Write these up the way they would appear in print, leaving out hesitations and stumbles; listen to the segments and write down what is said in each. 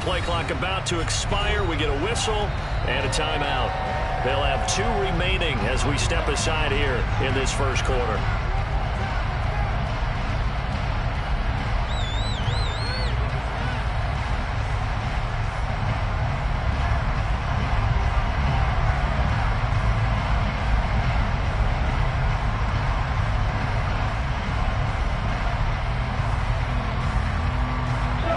play clock about to expire. We get a whistle and a timeout. They'll have 2 remaining as we step aside here in this first quarter.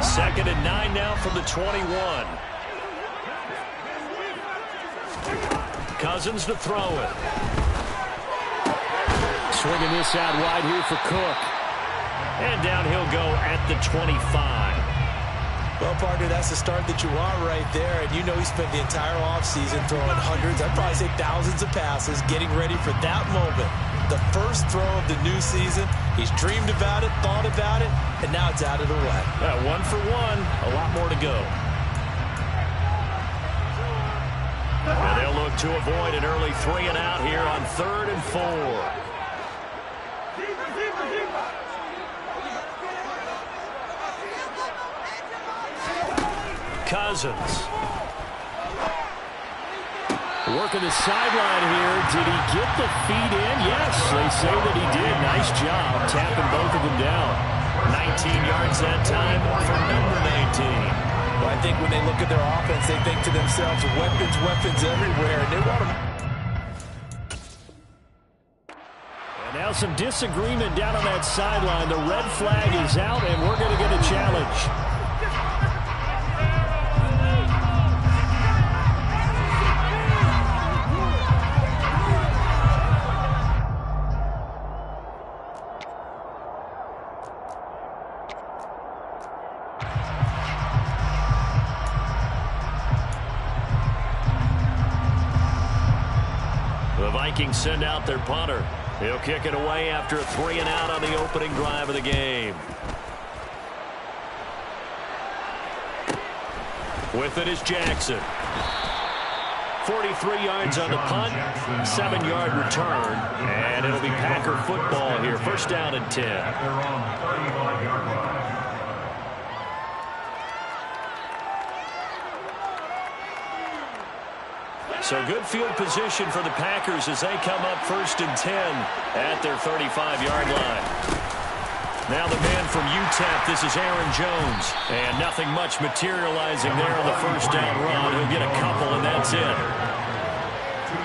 Second and 9 now from the 21. Cousins to throw it. Swinging this out wide here for Cook. And down he'll go at the 25. Well, partner, that's the start that you want right there. And you know he spent the entire offseason throwing hundreds, I'd probably say thousands of passes, getting ready for that moment. The first throw of the new season. He's dreamed about it, thought about it, and now it's out of the way. 1 for 1, a lot more to go. And they'll look to avoid an early 3 and out here on 3rd and 4. Cousins. Working the sideline here. Did he get the feet in? Yes, they say that he did. Nice job tapping both of them down. 19 yards that time for number 19. Well, I think when they look at their offense, they think to themselves, weapons, weapons everywhere, and they want them. And now some disagreement down on that sideline. The red flag is out, and we're going to get a challenge. Vikings send out their punter. He'll kick it away after a 3 and out on the opening drive of the game. With it is Jackson. 43 yards on the punt, 7-yard return, and it'll be Packer football here. First down and 10. So good field position for the Packers as they come up 1st and 10 at their 35-yard line. Now the man from UTEP, this is Aaron Jones. And nothing much materializing there on the first down run. He'll get a couple, and that's it.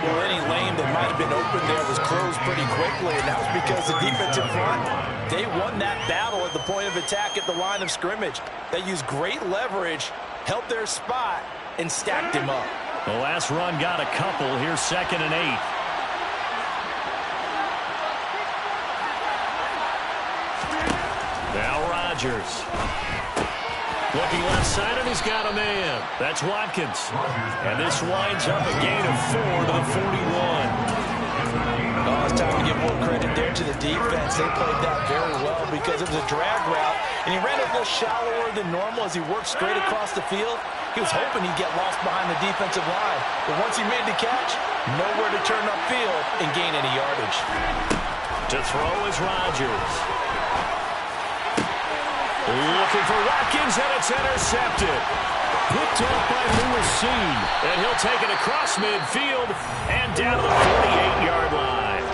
Well, any lane that might have been open there was closed pretty quickly, and that was because the defensive front, they won that battle at the point of attack at the line of scrimmage. They used great leverage, held their spot, and stacked him up. The last run got a couple. Here's 2nd and 8. Now Rodgers. Looking left side, and he's got a man. That's Watkins. And this winds up a gain of 4 to the 41. Oh, it's time to give more credit there to the defense. They played that very well because it was a drag route, and he ran a little shallower than normal as he worked straight across the field. He was hoping he'd get lost behind the defensive line. But once he made the catch, nowhere to turn upfield and gain any yardage. To throw is Rodgers. Looking for Watkins, and it's intercepted. Picked up by Lewis Seen. And he'll take it across midfield and down to the 48-yard line.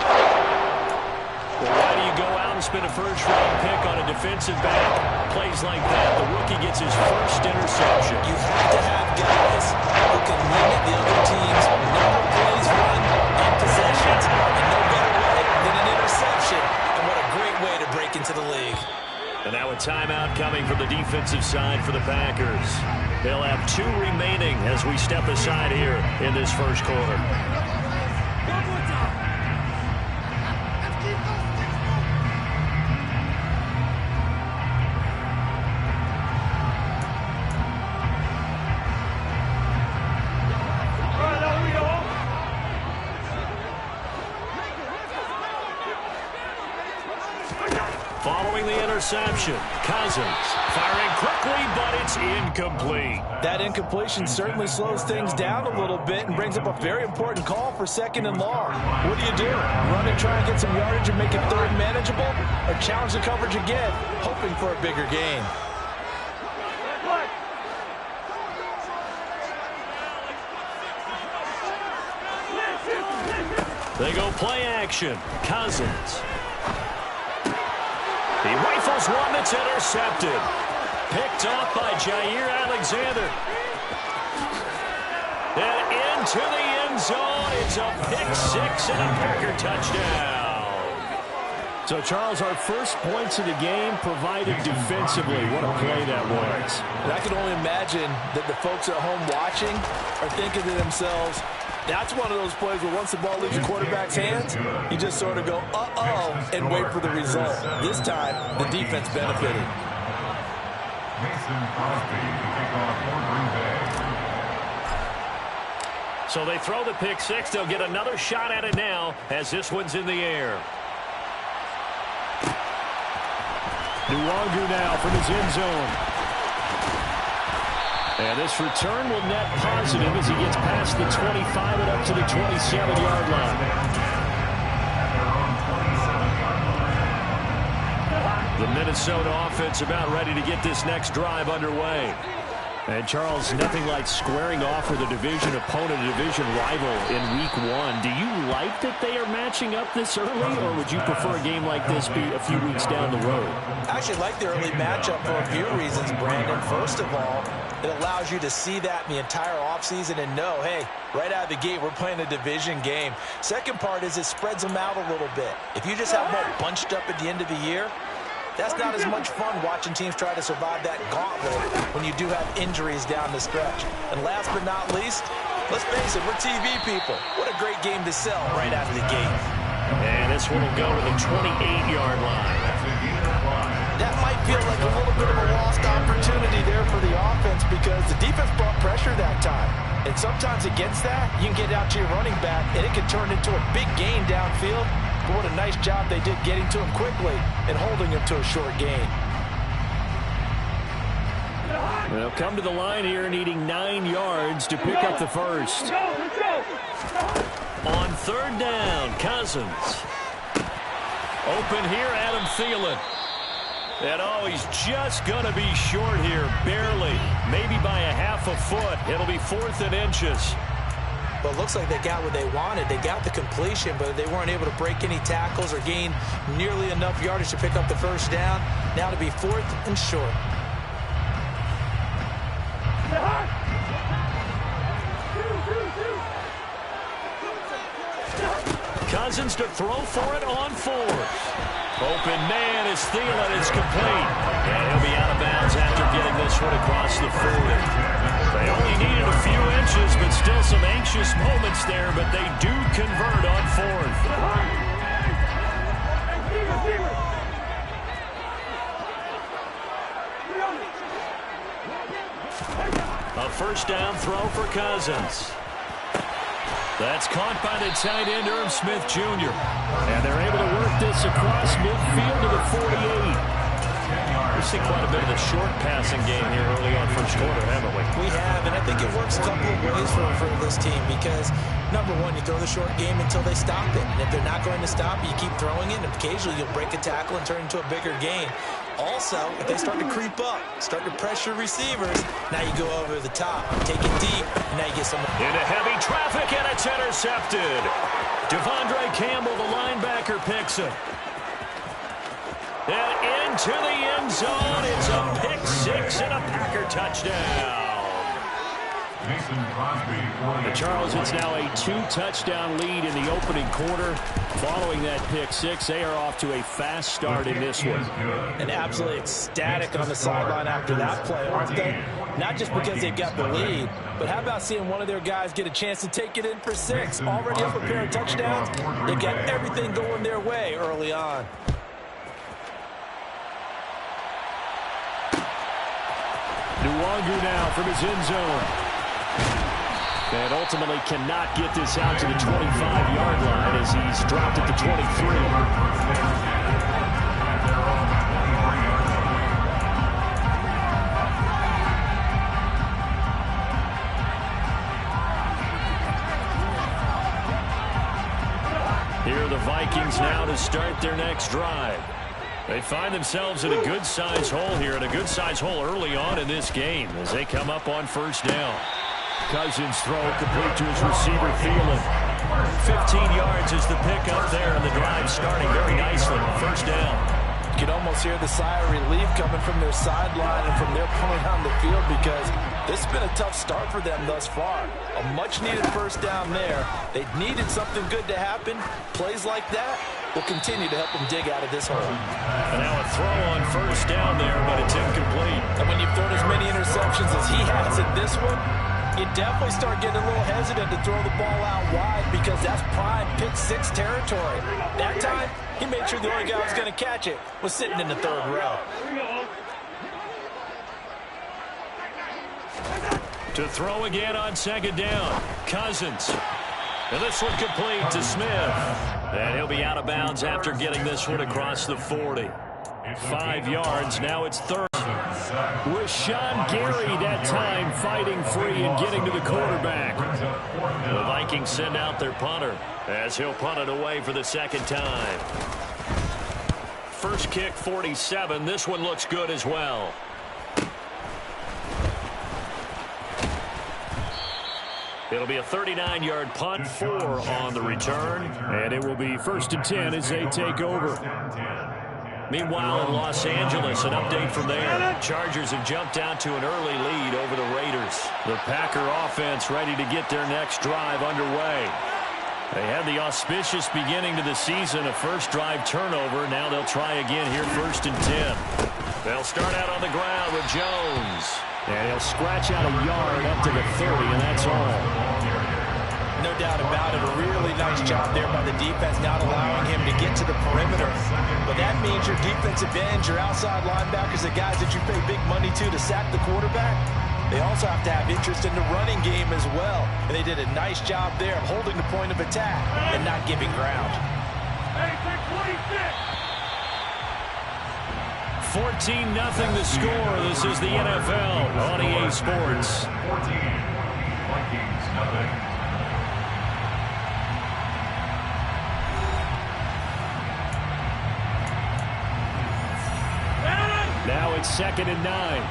Well, why do you go out and spend a first-round pick on a defensive back? Plays like that, the rookie gets his first interception. You have to have guys who can limit the other team's number of plays run and possessions. And no better way than an interception. And what a great way to break into the league. And now a timeout coming from the defensive side for the Packers. They'll have 2 remaining as we step aside here in this first quarter. Following the interception, Cousins firing quickly, but it's incomplete. That incompletion certainly slows things down a little bit and brings up a very important call for 2nd and long. What do? Run and try and get some yardage and make it 3rd manageable, or challenge the coverage again, hoping for a bigger gain? They go play action. Cousins. He rifles one that's intercepted. Picked off by Jair Alexander. And into the end zone. It's a pick six and a Packer touchdown. So, Charles, our first points of the game provided defensively. What a play that was. And I can only imagine that the folks at home watching are thinking to themselves, that's one of those plays where once the ball leaves the quarterback's hands, you just sort of go, uh-oh, and wait for the result. This time, the defense benefited. So they throw the pick six. They'll get another shot at it now as this one's in the air. Nwangu now from his end zone. And this return will net positive as he gets past the 25 and up to the 27-yard line. The Minnesota offense about ready to get this next drive underway. And, Charles, nothing like squaring off with a division opponent, a division rival in Week 1. Do you like that they are matching up this early, or would you prefer a game like this be a few weeks down the road? I actually like the early matchup for a few reasons, Brandon. First of all, it allows you to see that in the entire offseason and know, hey, right out of the gate, we're playing a division game. Second part is it spreads them out a little bit. If you just have them all bunched up at the end of the year, that's not as much fun watching teams try to survive that gauntlet when you do have injuries down the stretch. And last but not least, let's face it, we're TV people. What a great game to sell right out of the gate. And this one will go to the 28-yard line. That might feel like a little bit of a lost opportunity there for the offense because the defense brought pressure that time. And sometimes against that, you can get out to your running back, and it can turn into a big gain downfield. But what a nice job they did getting to him quickly and holding him to a short gain. They'll come to the line here needing 9 yards to pick up the first. On third down, Cousins. Open here, Adam Thielen. And, oh, he's just going to be short here, barely. Maybe by a half a foot. It'll be 4th and inches. But it looks like they got what they wanted. They got the completion, but they weren't able to break any tackles or gain nearly enough yardage to pick up the first down. Now to be 4th and short. Cousins to throw for it on 4th. Open man is Thielen. It's complete. And he'll be out of bounds after getting this one across the 40. They only needed a few inches, but still some anxious moments there, but they do convert on 4th. A first down throw for Cousins. That's caught by the tight end, Irv Smith Jr. And they're able to work this across midfield to the 48. We've seen quite a bit of the short passing game here early on first quarter, haven't we? We have, and I think it works a couple of ways for this team because, number one, you throw the short game until they stop it. And if they're not going to stop it, you keep throwing it, and occasionally you'll break a tackle and turn it into a bigger gain. Also, if they start to creep up, start to pressure receivers, now you go over the top, take it deep, and now you get some. Into heavy traffic, and it's intercepted. Devondre Campbell, the linebacker, picks it. And into the end zone. It's a pick six and a Packer touchdown. Charles, it's now a 2-touchdown lead in the opening quarter. Following that pick six, they are off to a fast start in this one. And absolutely ecstatic on the sideline after that play, aren't they? Not just because they got the lead, but how about seeing one of their guys get a chance to take it in for 6? Already up a pair of touchdowns. They got everything going their way early on. Nwangu now from his end zone. And ultimately cannot get this out to the 25-yard line as he's dropped at the 23. Here are the Vikings now to start their next drive. They find themselves in a good-sized hole here, and a good-sized hole early on in this game as they come up on first down. Cousins throw complete to his receiver, Thielen. 15 yards is the pickup there, and the drive starting very nicely. First down. You can almost hear the sigh of relief coming from their sideline and from their point on the field, because this has been a tough start for them thus far. A much-needed first down there. They needed something good to happen. Plays like that will continue to help them dig out of this hole. And now a throw on first down there, but it's incomplete. And when you've thrown as many interceptions as he has in this one, you definitely start getting a little hesitant to throw the ball out wide, because that's prime pick six territory. That time, he made sure the only guy who was going to catch it was sitting in the third row. To throw again on second down, Cousins. And this one complete to Smith. And he'll be out of bounds after getting this one across the 40. 5 yards, now it's third. With Sean Gary that time fighting free and getting to the quarterback. The Vikings send out their punter as he'll punt it away for the second time. First kick 47. This one looks good as well. It'll be a 39-yard punt, 4 on the return, and it will be 1st and 10 as they take over. Meanwhile, in Los Angeles, an update from there. Chargers have jumped out to an early lead over the Raiders. The Packer offense ready to get their next drive underway. They had the auspicious beginning to the season, a first drive turnover. Now they'll try again here, 1st and 10. They'll start out on the ground with Jones. And he'll scratch out a yard up to the 30, and that's all. No doubt about it. A really nice job there by the defense, not allowing him to get to the perimeter. But that means your defensive ends, your outside linebackers, the guys that you pay big money to sack the quarterback, they also have to have interest in the running game as well. And they did a nice job there of holding the point of attack and not giving ground. 14-0 the score. This is the NFL on EA Sports. 14, Vikings, nothing. Now it's 2nd and 9.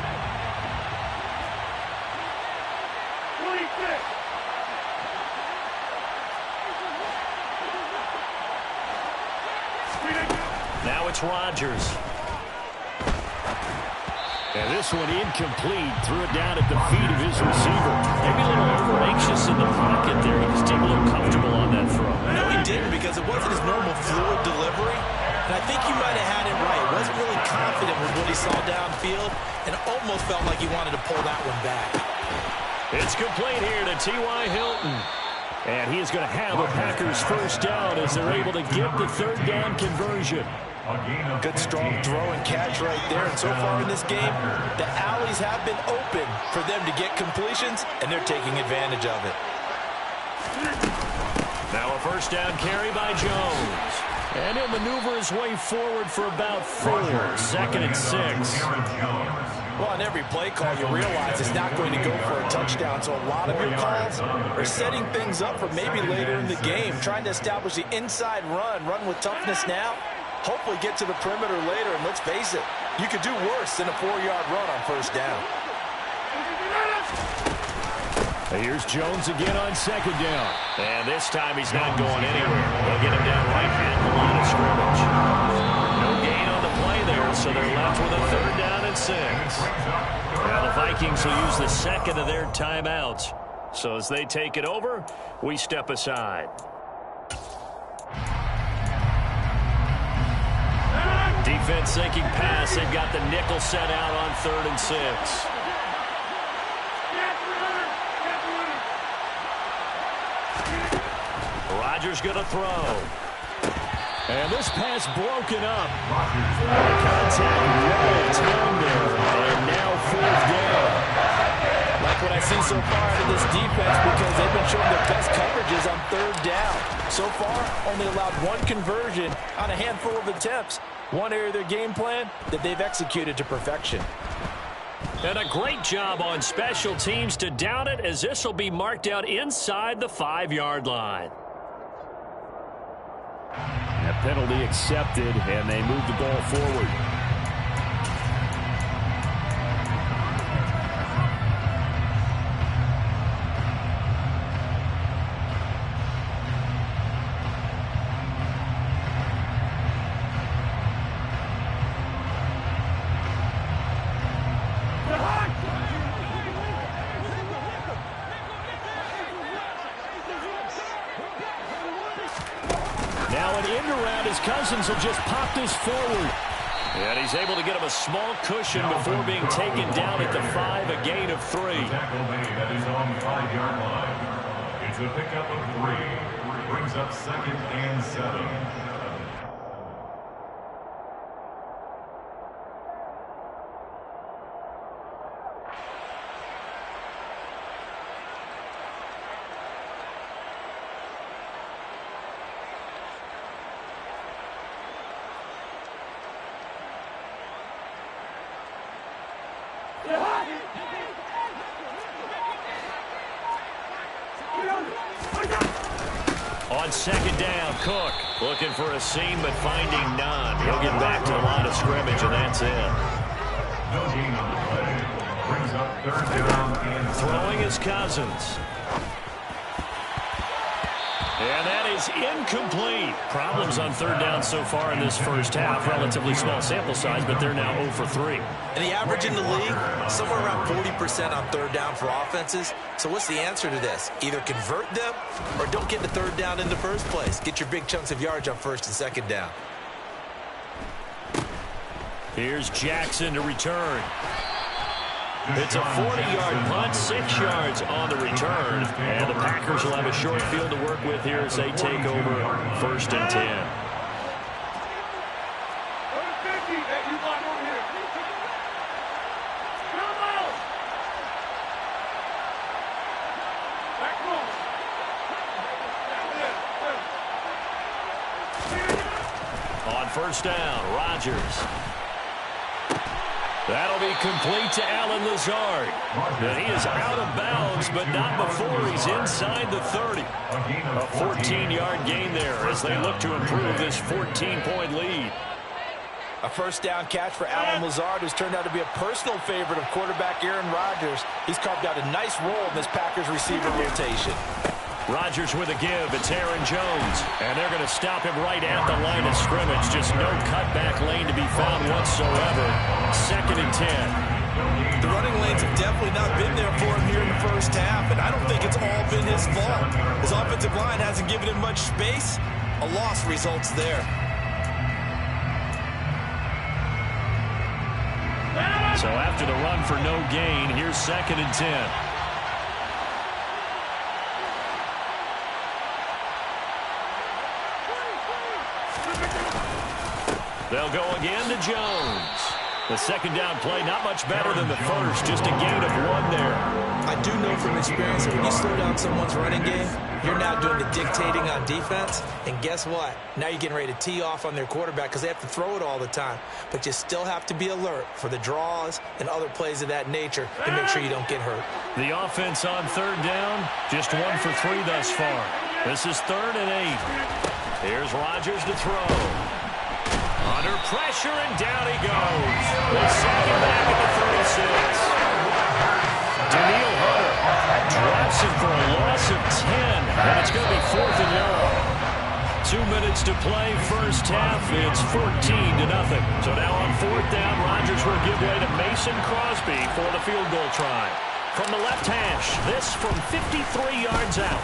Now it's Rodgers. And this one incomplete. Threw it down at the feet of his receiver. Maybe a little over-anxious in the pocket there. He just didn't look comfortable on that throw. No, he didn't, because it wasn't his normal fluid delivery. And I think he might have had it right. Wasn't really confident with what he saw downfield, and almost felt like he wanted to pull that one back. It's complete here to T.Y. Hilton. And he is going to have a Packers first down as they're able to get the third down conversion. Good strong throw and catch right there. And so far in this game, the alleys have been open for them to get completions, and they're taking advantage of it. Now a first down carry by Jones. And he'll maneuver his way forward for about 4. 2nd and 6. Well, on every play call, you realize it's not going to go for a touchdown. So a lot of your calls are setting things up for maybe later in the game, trying to establish the inside run with toughness now. Hopefully get to the perimeter later, and let's face it, you could do worse than a 4-yard run on first down. Here's Jones again on second down. And this time he's not going anywhere. They'll get him down right at the line of scrimmage. No gain on the play there, so they're left with a 3rd down and 6. Now the Vikings will use the second of their timeouts. So as they take it over, we step aside. Defense sinking pass. They've got the nickel set out on 3rd and 6. Rodgers going to throw. And this pass broken up. Contact right time there. And now 4th down. Like what I see so far out of this defense, because they've been showing their best coverages on 3rd down. So far, only allowed 1 conversion on a handful of attempts. One area of their game plan that they've executed to perfection. And a great job on special teams to down it, as this will be marked out inside the 5-yard line. That penalty accepted, and they move the ball forward. His Cousins will just pop this forward. And he's able to get him a small cushion before being taken down at the 5, a gain of 3. Tackle made at his own 5-yard line. It's a pickup of 3. Brings up 2nd and 7. On 2nd down, Cook looking for a seam but finding none. He'll get back to the line of scrimmage, and that's it. No gain on the play. Brings up 3rd down and 7. Throwing his Cousins. And that is incomplete. Problems on 3rd down so far in this first half. Relatively small sample size, but they're now 0 for 3. And the average in the league, somewhere around 40% on 3rd down for offenses. So what's the answer to this? Either convert them or don't get the 3rd down in the first place. Get your big chunks of yards on 1st and 2nd down. Here's Jackson to return. It's a 40-yard punt, 6 yards on the return. And the Packers will have a short field to work with here as they take over 1st and 10. On 1st down, Rodgers. That'll be complete to Allen Lazard. And he is out of bounds, but not before he's inside the 30. A 14-yard gain there as they look to improve this 14-point lead. A 1st down catch for Allen Lazard, who's turned out to be a personal favorite of quarterback Aaron Rodgers. He's carved out a nice role in this Packers receiver rotation. Rodgers with a give. It's Aaron Jones. And they're going to stop him right at the line of scrimmage. Just no cutback lane to be found whatsoever. 2nd and 10. The running lanes have definitely not been there for him here in the first half, and I don't think it's all been his fault. His offensive line hasn't given him much space. A loss results there. So after the run for no gain, here's 2nd and 10. They'll go again to Jones. The 2nd down play, not much better than the first, just a gain of 1 there. I do know from experience that when you slow down someone's running game, you're now doing the dictating on defense. And guess what? Now you're getting ready to tee off on their quarterback because they have to throw it all the time. But you still have to be alert for the draws and other plays of that nature to make sure you don't get hurt. The offense on 3rd down, just 1 for 3 thus far. This is 3rd and 8. Here's Rodgers to throw. Under pressure, and down he goes. They sack him back at the 36. Daniil Hunter drops him for a loss of 10, and it's going to be 4th and long. 2 minutes to play, first half. It's 14-0. So now on 4th down, Rodgers will give way to Mason Crosby for the field goal try. From the left hash, this from 53 yards out.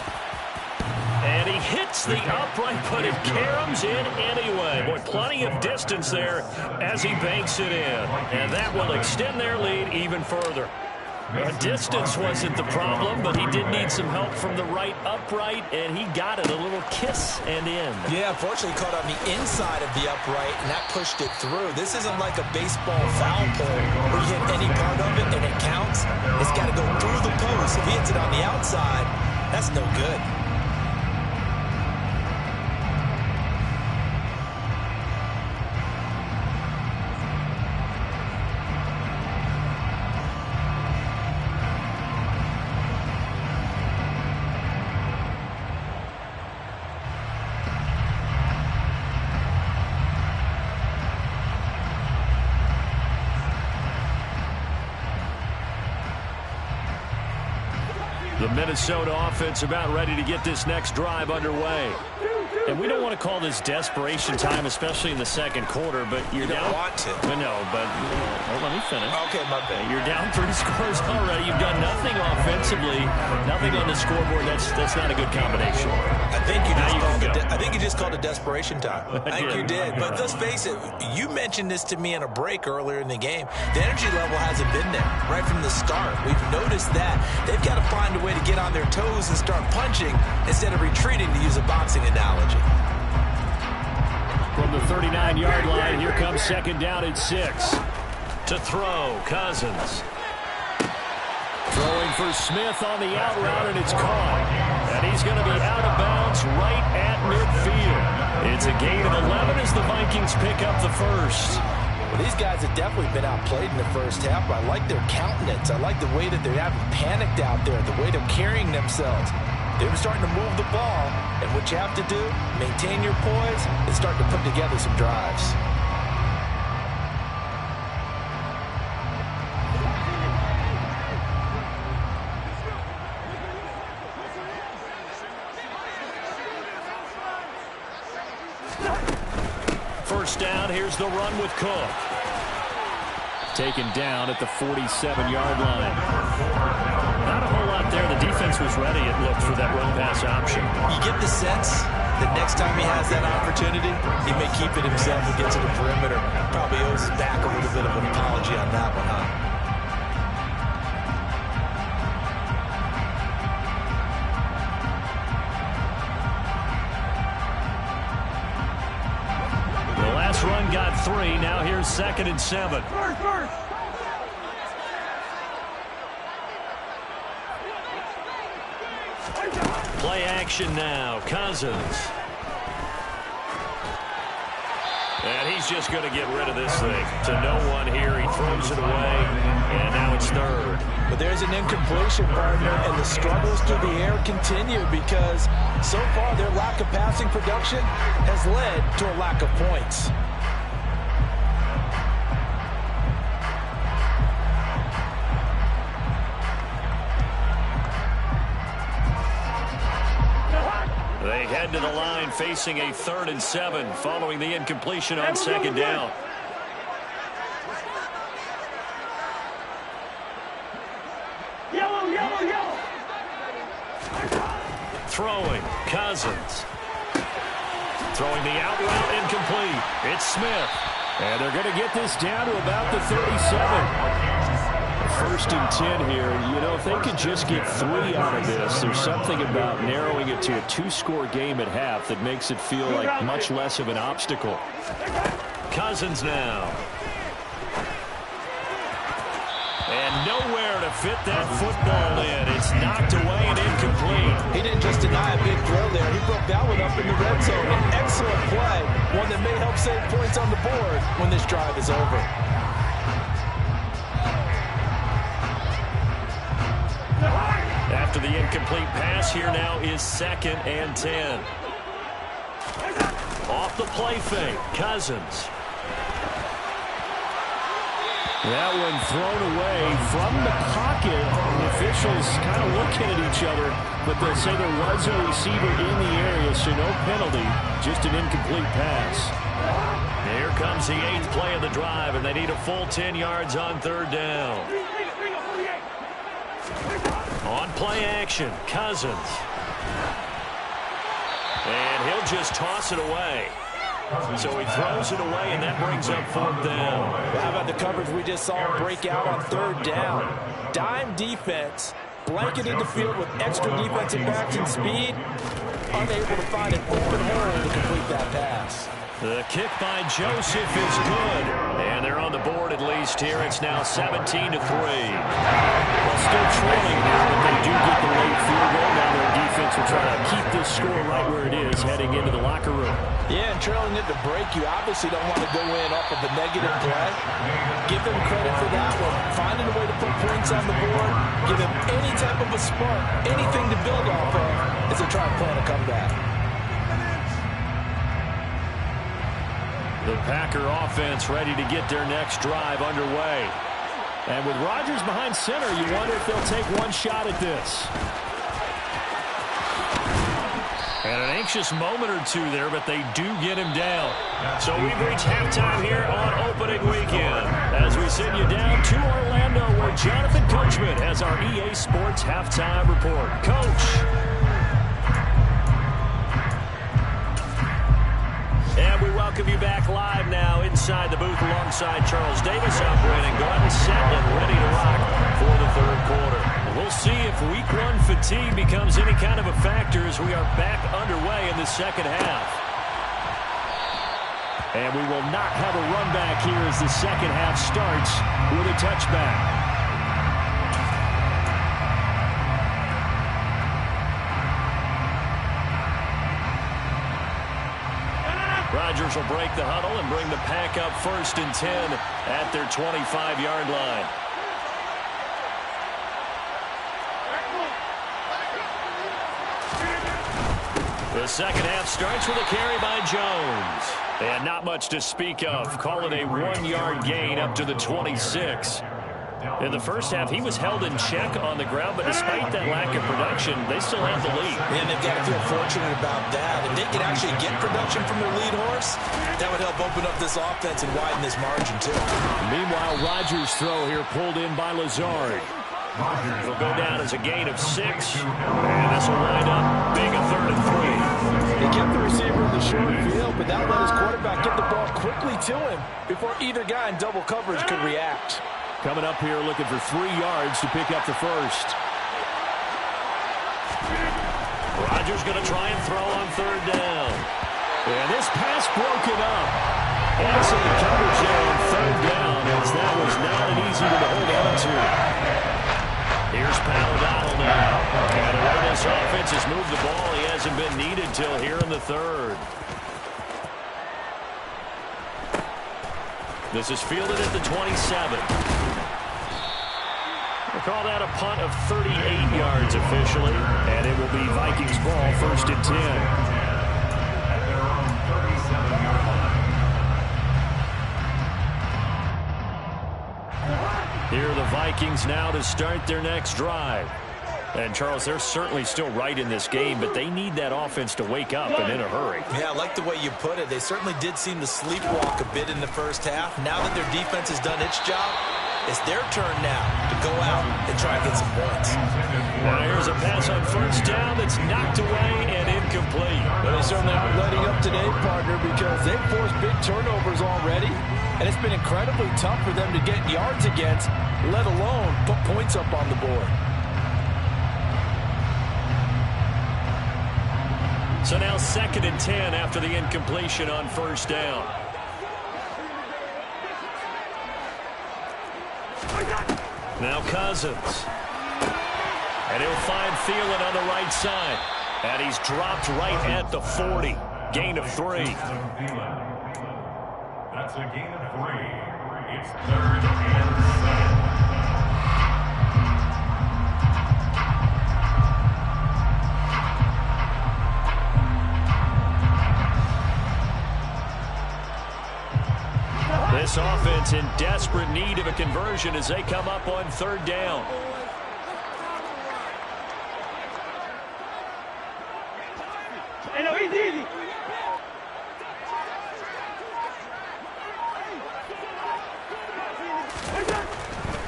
And he hits the upright, but it caroms in anyway. Boy, plenty of distance there as he banks it in. And that will extend their lead even further. Distance wasn't the problem, but he did need some help from the right upright, and he got it. A little kiss and in. Yeah, unfortunately caught on the inside of the upright, and that pushed it through. This isn't like a baseball foul pole where you hit any part of it and it counts. It's got to go through the post. If he hits it on the outside, that's no good. The Minnesota offense about ready to get this next drive underway. And we don't want to call this desperation time, especially in the second quarter, but you're down. You don't want to. No, but let me finish. Okay, my bad. You're down 3 scores already. You've done nothing offensively, nothing on the scoreboard. That's not a good combination. I think think you just called it desperation time. I think you did. But let's face it, you mentioned this to me in a break earlier in the game. The energy level hasn't been there right from the start. We've noticed that. They've got to find a way to get on their toes and start punching instead of retreating, to use a boxing analogy. From the 39-yard line, here comes second down at 6. To throw, Cousins. Throwing for Smith on the out route, and it's caught. And he's going to be out of bounds right at midfield. It's a gain of 11 as the Vikings pick up the first. Well, these guys have definitely been outplayed in the first half. I like their countenance. I like the way that they haven't panicked out there, the way they're carrying themselves. They're starting to move the ball, and what you have to do, maintain your poise and start to put together some drives. First down, here's the run with Cook. Taken down at the 47-yard line. Not a whole lot there. The defense was ready, it looked, for that run-pass option. You get the sense that next time he has that opportunity, he may keep it himself and get to the perimeter. Probably owes his back a little bit of an apology on that one, huh? Run got 3. Now here's 2nd and 7. Play action now. Cousins. And he's just going to get rid of this thing. To no one here. He throws it away. And now it's 3rd. But there's an incompletion, partner, and the struggles through the air continue because so far their lack of passing production has led to a lack of points. They head to the line facing a 3rd and 7 following the incompletion on 2nd down. Throwing, Cousins. Throwing the out route, incomplete. It's Smith. And they're going to get this down to about the 37. 1st and 10 here. You know, if they could just get 3 out of this, there's something about narrowing it to a 2-score game at half that makes it feel like much less of an obstacle. Cousins now. And nowhere to fit that football in. It's knocked away and incomplete. He didn't just deny a big throw there. He broke that one up in the red zone. An excellent play. One that may help save points on the board when this drive is over. After the incomplete pass, here now is 2nd and 10. Off the play fake, Cousins. That one thrown away from the pocket. The officials kind of looking at each other, but they'll say there was a receiver in the area, so no penalty, just an incomplete pass. Here comes the 8th play of the drive, and they need a full 10 yards on 3rd down. On play action, Cousins. And he'll just toss it away. So he throws it away, and that brings up 4th down. How about the coverage we just saw break out on 3rd down? Dime defense, blanketed the field with extra defensive backs and speed, unable to find an open hole to complete that pass. The kick by Joseph is good. And they're on the board at least here. It's now 17-3. Well, still trailing here, but they do get the late field goal. Now their defense will try to keep this score right where it is heading into the locker room. Yeah, and trailing at the break, you obviously don't want to go in off of a negative play. Give them credit for that one. Finding a way to put points on the board, give them any type of a spark, anything to build off of as they try and plan a comeback. The Packer offense ready to get their next drive underway. And with Rodgers behind center, you wonder if they'll take one shot at this. And an anxious moment or two there, but they do get him down. So we've reached halftime here on opening weekend. As we send you down to Orlando, where Jonathan Coachman has our EA Sports halftime report. Coach. welcome you back live now inside the booth alongside Charles Davis, operating gun, set and ready to rock for the third quarter. We'll see if week one fatigue becomes any kind of a factor as we are back underway in the second half. And we will not have a run back here as the second half starts with a touchback. Rodgers will break the huddle and bring the pack up 1st and 10 at their 25-yard line. The second half starts with a carry by Jones. And not much to speak of. Call it a 1-yard gain up to the 26. In the first half, he was held in check on the ground, but despite that lack of production, they still have the lead. And they've got to feel fortunate about that. If they can actually get production from their lead horse, that would help open up this offense and widen this margin, too. Meanwhile, Rodgers' throw here pulled in by Lazard. It'll go down as a gain of 6, and this will wind up being a 3rd and 3. He kept the receiver in the short field, but that let his quarterback get the ball quickly to him before either guy in double coverage could react. Coming up here looking for 3 yards to pick up the first. Rodgers going to try and throw on 3rd down. And this pass broken up. Excellent coverage there on 3rd down, as that was not an easy one to hold on to. Here's Pat O'Donnell now. And the way this offense has moved the ball, he hasn't been needed till here in the 3rd. This is fielded at the 27. We'll call that a punt of 38 yards officially, and it will be Vikings ball 1st and 10. At their own 37-yard line. Here are the Vikings now to start their next drive. And, Charles, they're certainly still right in this game, but they need that offense to wake up and in a hurry. Yeah, I like the way you put it. They certainly did seem to sleepwalk a bit in the first half. Now that their defense has done its job, it's their turn now to go out and try and get some points. Now here's a pass on 1st down that's knocked away and incomplete. Well, they certainly aren't letting up today, partner, because they've forced big turnovers already, and it's been incredibly tough for them to get yards against, let alone put points up on the board. So now 2nd and 10 after the incompletion on 1st down. Now Cousins. And he'll find Thielen on the right side. And he's dropped right at the 40. Gain of 3. That's a gain of 3. It's 3rd and 7. This offense in desperate need of a conversion as they come up on 3rd down.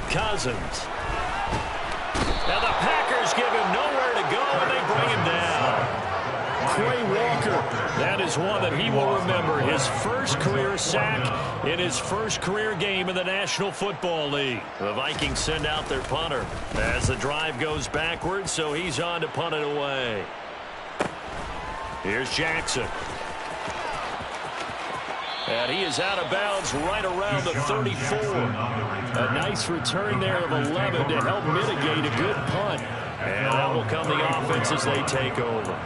Cousins. Now the Packers give him nowhere to go, and they bring him down. Quay Walker, that is one that he will remember. His first career sack in his first career game in the National Football League. The Vikings send out their punter as the drive goes backwards, so he's on to punt it away. Here's Jackson. And he is out of bounds right around the 34. A nice return there of 11 to help mitigate a good punt. And out will come the offense as they take over.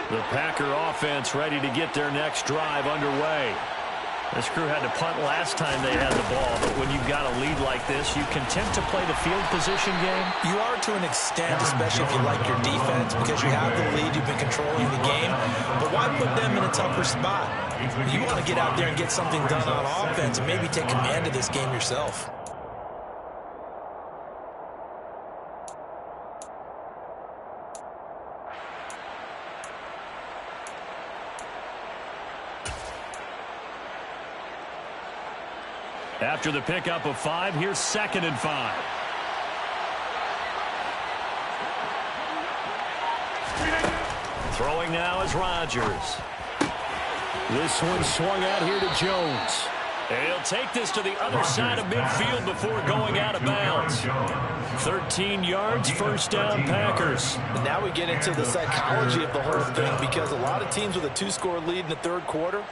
The Packer offense ready to get their next drive underway. This crew had to punt last time they had the ball, but when you've got a lead like this, you content to play the field position game? You are to an extent, especially if you like your defense, because you have the lead, you've been controlling the game. But why put them in a tougher spot? You want to get out there and get something done on offense and maybe take command of this game yourself. After the pickup of 5, here's 2nd and 5. Throwing now is Rodgers. This one swung out here to Jones. And he'll take this to the other side of midfield before going out of bounds. 13 yards, first down, Packers. And now we get into the psychology of the whole thing, because a lot of teams with a 2-score lead in the third quarter,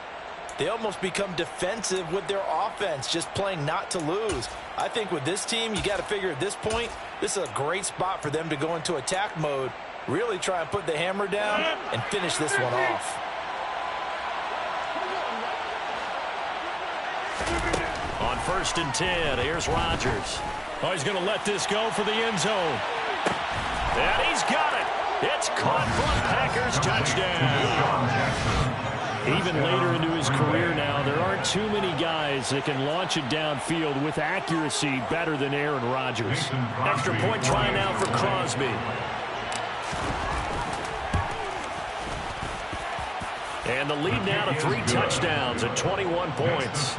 they almost become defensive with their offense, just playing not to lose. I think with this team, you got to figure at this point, this is a great spot for them to go into attack mode, really try and put the hammer down and finish this one off. On 1st and 10, here's Rodgers. Oh, he's going to let this go for the end zone. And he's got it. It's caught for a Packers touchdown. Even later into his career now, there aren't too many guys that can launch it downfield with accuracy better than Aaron Rodgers. Extra point try now for Crosby. And the lead now to 3 touchdowns at 21 points.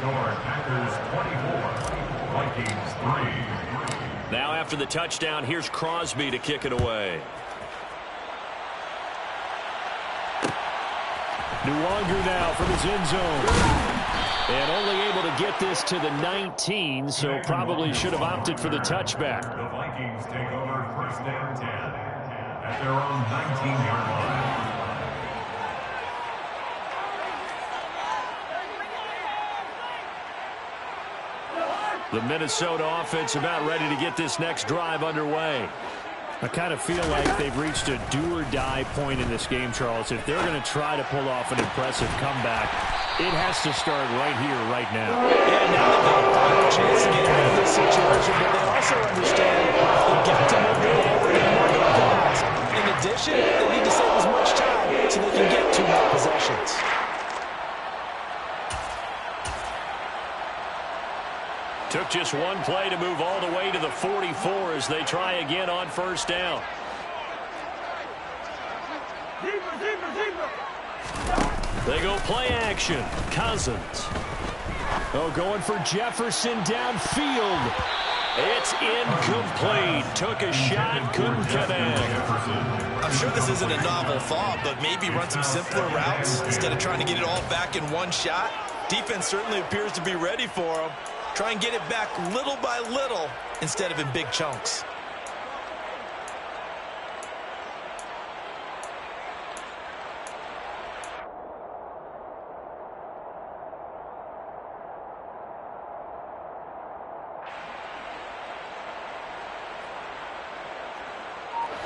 Now after the touchdown, here's Crosby to kick it away. Nuwanger now from his end zone. And only able to get this to the 19, so probably should have opted for the touchback. The Vikings take over 1st and 10 at their own 19-yard line. The Minnesota offense about ready to get this next drive underway. I kind of feel like they've reached a do-or-die point in this game, Charles. If they're going to try to pull off an impressive comeback, it has to start right here, right now. Yeah, now they've got a final chance to get out of this situation, but they also understand they've got to move forward and not get fast. In addition, they need to save as much time so they can get 2 more possessions. Took just one play to move all the way to the 44 as they try again on 1st down. They go play action. Cousins. Oh, going for Jefferson downfield. It's incomplete. Took a shot, couldn't connect. I'm sure this isn't a novel thought, but maybe run some simpler routes instead of trying to get it all back in one shot. Defense certainly appears to be ready for him. Try and get it back little by little instead of in big chunks.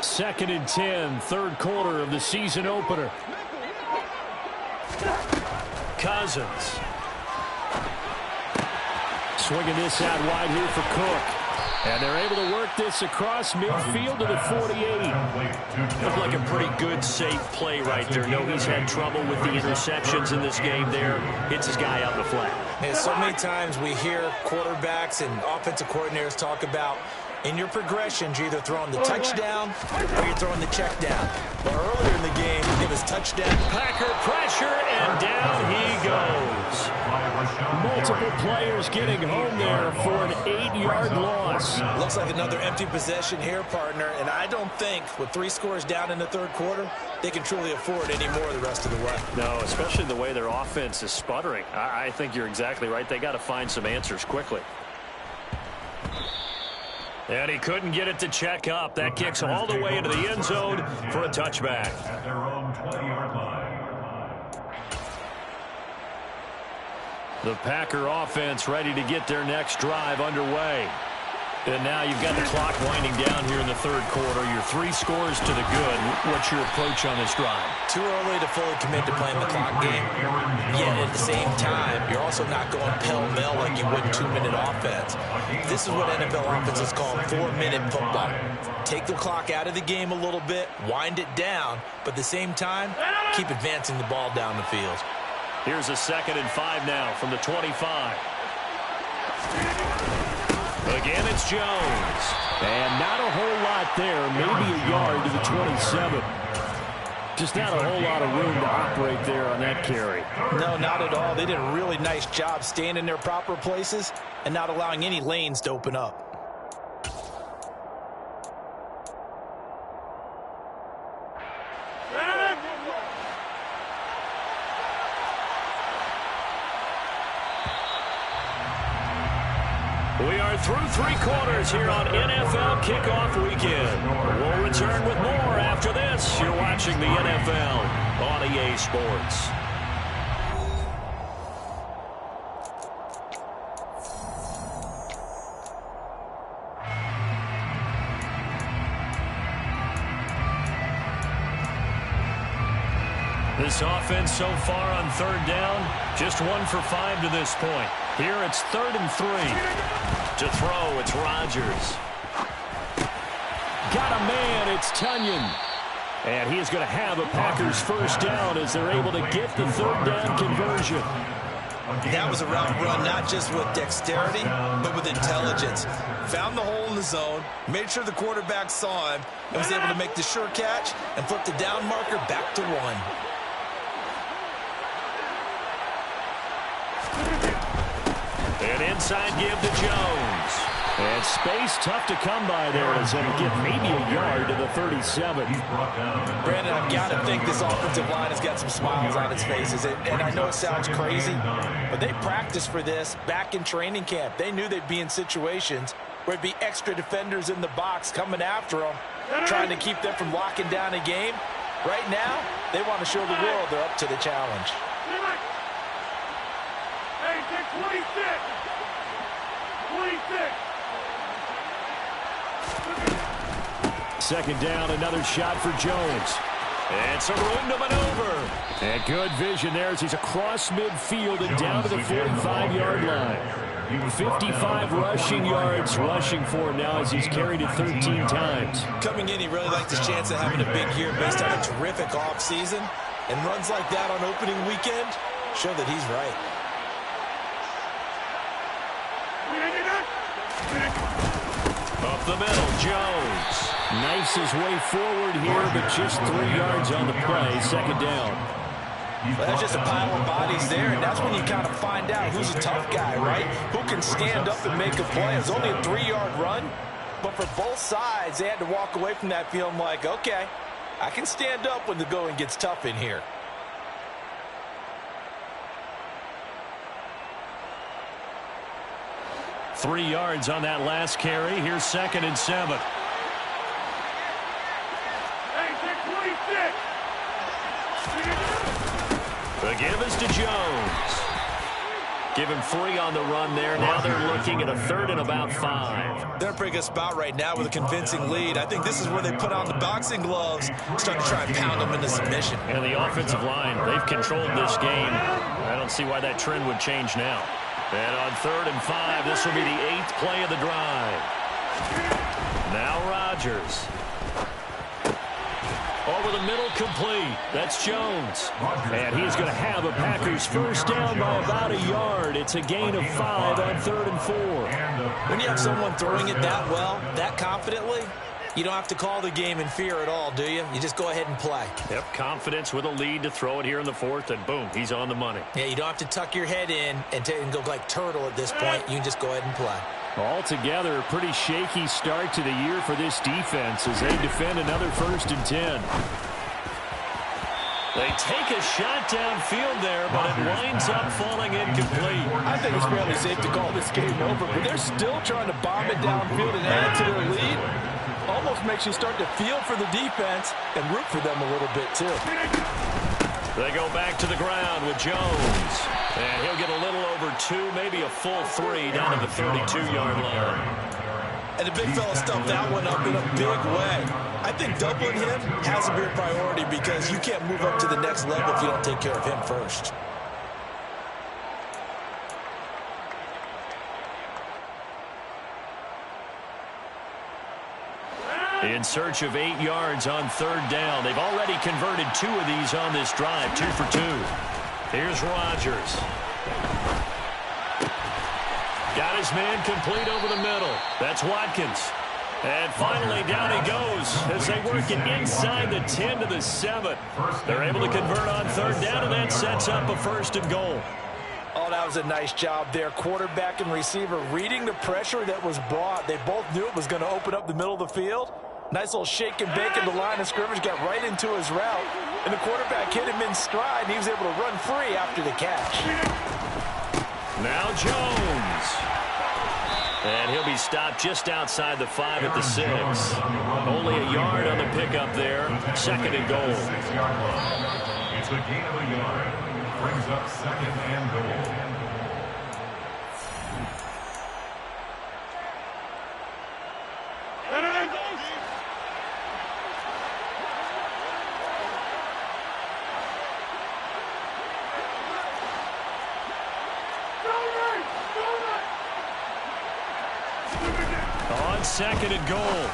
Second and 10, third quarter of the season opener. Cousins. Swinging this out wide here for Cook. And they're able to work this across midfield to the 48. Looked like a pretty good, safe play right there. No, he's had trouble with the interceptions in this game there. Hits his guy out in the flat. And so many times we hear quarterbacks and offensive coordinators talk about in your progressions, you're either throwing the touchdown or you're throwing the check down. But earlier in the game, it was touchdown. Packer pressure, and down he goes. Multiple players getting home there for an 8-yard loss. Looks like another empty possession here, partner. And I don't think with 3 scores down in the third quarter, they can truly afford any more the rest of the way. No, especially the way their offense is sputtering. I think you're exactly right. They got to find some answers quickly. And he couldn't get it to check up. That kicks all the way into the end zone for a touchback. At their own 20-yard line. The Packer offense ready to get their next drive underway. And now you've got the clock winding down here in the third quarter. Your 3 scores to the good. What's your approach on this drive? Too early to fully commit to playing the clock game. Yet at the same time, you're also not going pell-mell like you would in 2-minute offense. This is what NFL offenses call 4-minute football. Take the clock out of the game a little bit, wind it down, but at the same time, keep advancing the ball down the field. Here's a 2nd and 5 now from the 25. Again, it's Jones. And not a whole lot there, maybe a yard to the 27. Just not a whole lot of room to operate there on that carry. No, not at all. They did a really nice job staying in their proper places and not allowing any lanes to open up. through three quarters here on NFL Kickoff Weekend. We'll return with more after this. You're watching the NFL on EA Sports. This offense so far on third down, just 1 for 5 to this point. Here it's 3rd and 3. To throw, it's Rodgers. Got a man, it's Tunyon. And he is going to have a Packers first down as they're able to get the third down conversion. That was a route run, not just with dexterity, but with intelligence. Found the hole in the zone, made sure the quarterback saw him, and was able to make the sure catch and flip the down marker back to 1. An inside give to Jones. And space tough to come by there as they get maybe a yard to the 37. Brandon, I've got to think this offensive line has got some smiles on its faces. And I know it sounds crazy, but they practiced for this back in training camp. They knew they'd be in situations where it'd be extra defenders in the box coming after them, trying to keep them from locking down a game. Right now, they want to show the world they're up to the challenge. Hey, take 26. 26. Second down, another shot for Jones. And some room to maneuver. And good vision there as he's across midfield and down to the 45-yard line. 55 rushing yards rushing for him now as he's carried it 13 times. Coming in, he really liked his chance of having a big year based on a terrific offseason. And runs like that on opening weekend show that he's right. Up the middle, Jones. Knifes his way forward here, but just 3 yards on the play. Second down. Well, that's just a pile of bodies there, and that's when you kind of find out who's a tough guy, right? Who can stand up and make a play. It was only a 3-yard run, but for both sides, they had to walk away from that feeling like, okay, I can stand up when the going gets tough in here. Three yards on that last carry. Here's 2nd and 7. Hey, take 26. The give is to Jones. Give him 3 on the run there. Now they're looking at a 3rd and about 5. They're in a pretty good spot right now with a convincing lead. I think this is where they put on the boxing gloves, start to try and pound them into submission. And the offensive line, they've controlled this game. I don't see why that trend would change now. And on 3rd and 5, this will be the 8th play of the drive. Now Rodgers. Over the middle, complete. That's Jones. And he's going to have a Packers first down by about a yard. It's a gain of 5 on 3rd and 4. When you have someone throwing it that well, that confidently, you don't have to call the game in fear at all, do you? You just go ahead and play. Yep, confidence with a lead to throw it here in the 4th, and boom, he's on the money. Yeah, you don't have to tuck your head in and go like turtle at this point. You can just go ahead and play. Altogether, a pretty shaky start to the year for this defense as they defend another 1st and 10. They take a shot downfield there, but it winds up falling incomplete. I think it's fairly safe to call this game over, but they're still trying to bomb it downfield and add to their lead. Almost makes you start to feel for the defense and root for them a little bit, too. They go back to the ground with Jones. And he'll get a little over 2, maybe a full 3 down to the 32-yard line. And the big fella stuffed that one up in a big way. I think doubling him has to be a priority because you can't move up to the next level if you don't take care of him first. In search of 8 yards on 3rd down. They've already converted 2 of these on this drive, 2 for 2. Here's Rodgers. Got his man complete over the middle. That's Watkins. And finally, down he goes as they work it inside the 10 to the 7. They're able to convert on 3rd down, and that sets up a 1st and goal. Oh, that was a nice job there. Quarterback and receiver reading the pressure that was brought. They both knew it was going to open up the middle of the field. Nice little shake and bake in the line of scrimmage, got right into his route. And the quarterback hit him in stride, and he was able to run free after the catch. Now Jones. And he'll be stopped just outside the 5 at the 6. Only a yard on the pickup there. 2nd and goal. It's a gain of a yard. Brings up 2nd and goal. On 2nd and goal,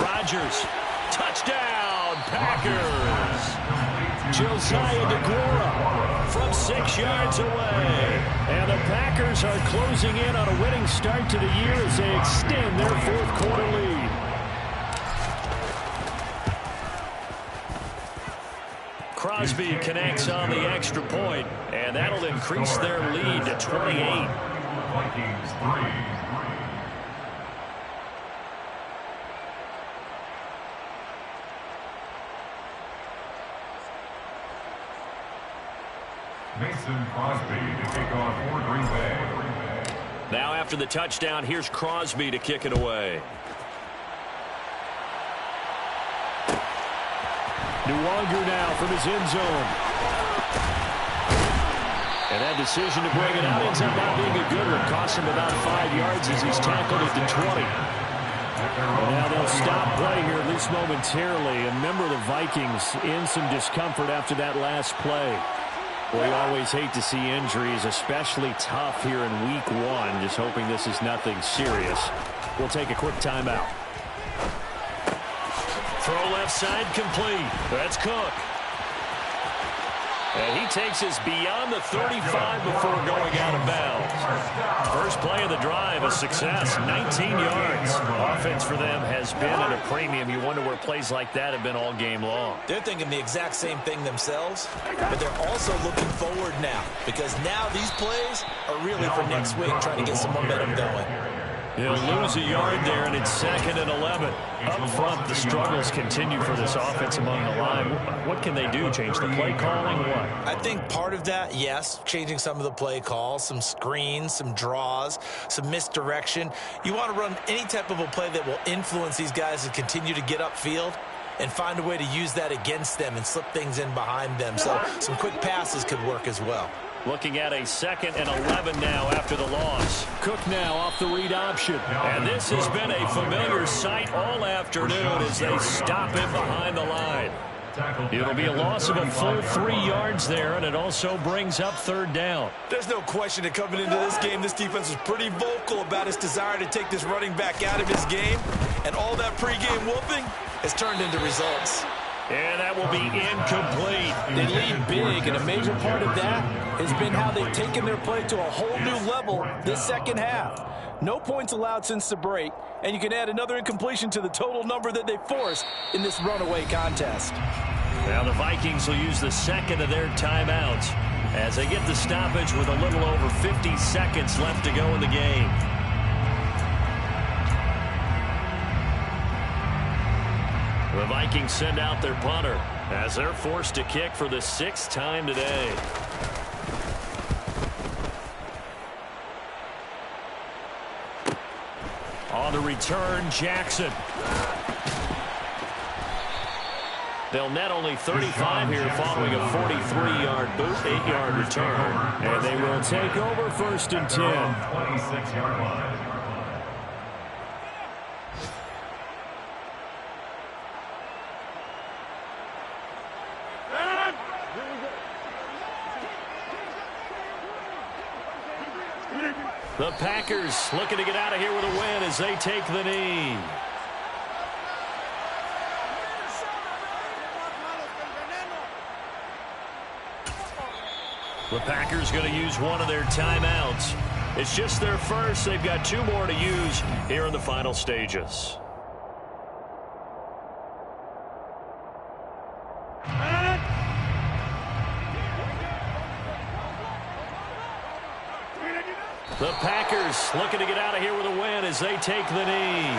Rodgers, touchdown, Packers. Josiah DeGuara from 6 yards away. And the Packers are closing in on a winning start to the year as they extend their 4th quarter lead. Crosby connects on the extra point, and that'll increase their lead to 28. Vikings 3. Mason Crosby to kick off for Green Bay. Now after the touchdown, here's Crosby to kick it away. Nwonger now from his end zone. And that decision to bring it out ends up not being a good one. Cost him about 5 yards as he's tackled at the 20. And now they'll stop play here, at least momentarily. And remember, the Vikings in some discomfort after that last play. We always hate to see injuries, especially tough here in week 1. Just hoping this is nothing serious. We'll take a quick timeout. Throw left side complete. That's Cook. And he takes us beyond the 35 before going out of bounds. First play of the drive, a success, 19 yards. Offense for them has been at a premium. You wonder where plays like that have been all game long. They're thinking the exact same thing themselves, but they're also looking forward now because now these plays are really for next week, trying to get some momentum going. He'll lose a yard there, and it's 2nd and 11. Up front, the struggles continue for this offense among the line. What can they do? Change the play calling? What? I think part of that, yes, changing some of the play calls, some screens, some draws, some misdirection. You want to run any type of a play that will influence these guys to continue to get upfield and find a way to use that against them and slip things in behind them. So some quick passes could work as well. Looking at a 2nd and 11 now after the loss. Cook now off the read option. And this has been a familiar sight all afternoon as they stop him behind the line. It'll be a loss of a full 3 yards there, and it also brings up 3rd down. There's no question that coming into this game, this defense was pretty vocal about its desire to take this running back out of his game. And all that pregame whooping has turned into results. And that will be incomplete. They lead big, and a major part of that has been how they've taken their play to a whole new level this second half. No points allowed since the break, and you can add another incompletion to the total number that they forced in this runaway contest. Now the Vikings will use the 2nd of their timeouts as they get the stoppage with a little over 50 seconds left to go in the game. The Vikings send out their punter as they're forced to kick for the 6th time today. On the return, Jackson. They'll net only 35 here following a 43-yard boot, 8-yard return. And they will take over 1st and 10. 26-yard line. The Packers looking to get out of here with a win as they take the knee. The Packers going to use one of their timeouts. It's just their first. They've got 2 more to use here in the final stages. The Packers looking to get out of here with a win as they take the knee.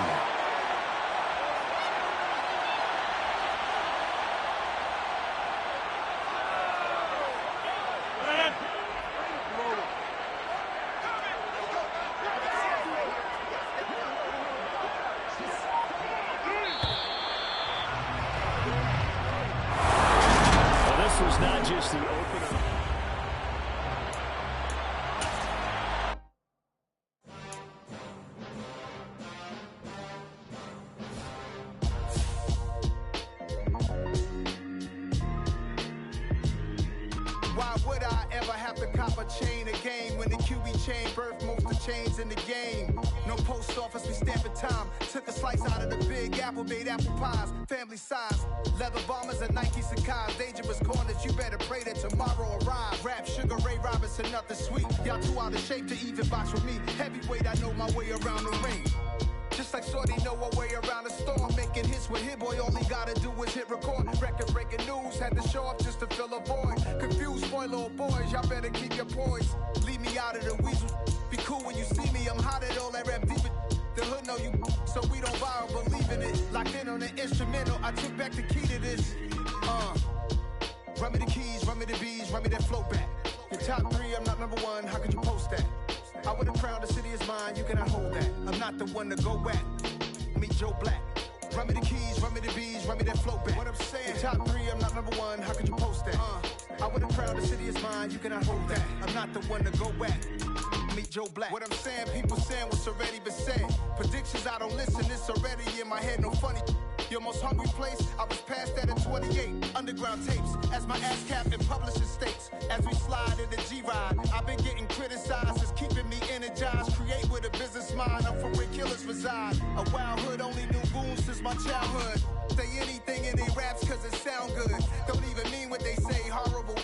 Why would I ever have to cop a chain again when the QB chain birthed most of the chains in the game? No post office, we stamping time. Took a slice out of the Big Apple, made apple pies, family size. Leather bombers and Nike Sacai's, dangerous corners, you better pray that tomorrow arrive. Rap, Sugar Ray Robinson, nothing sweet. Y'all too out of shape to even box with me. Heavyweight, I know my way around the ring. Just like Shorty know her way around the storm. Making hits with Hit Boy, all he gotta do is hit record. Record-breaking news, had to show up just to fill a void. Confused, spoiler boys, y'all better keep your poise. Leave me out of the weasel. Be cool when you see me, I'm hot at all that rap deep. The hood know you, so we don't borrow, believe in it. Locked in on the instrumental, I took back the key to this. Run me the keys, run me the bees, run me that flow back. Your top 3, I'm not number 1, how could you post that? I would've crowned the city is mine, you cannot hold that. I'm not the one to go back. Meet Joe Black. Run me the keys, run me the bees, run me that flow back. What I'm saying, your top 3, I'm not number 1, how could you post that? I would've crowned the city is mine, you cannot hold that. I'm not the one to go back. Meet Joe Black. What I'm saying, people saying what's already been said. Predictions, I don't listen, it's already in my head, no funny. Your most hungry place, I was past that in 28. Underground tapes, as my ass cap in publishing states. As we slide in the G-Ride, I've been getting criticized, it's keeping me energized. Create with a business mind, I'm from where killers reside. A wild hood, only knew goons since my childhood. Say anything in they raps cause it sound good. Don't even mean what they say, horrible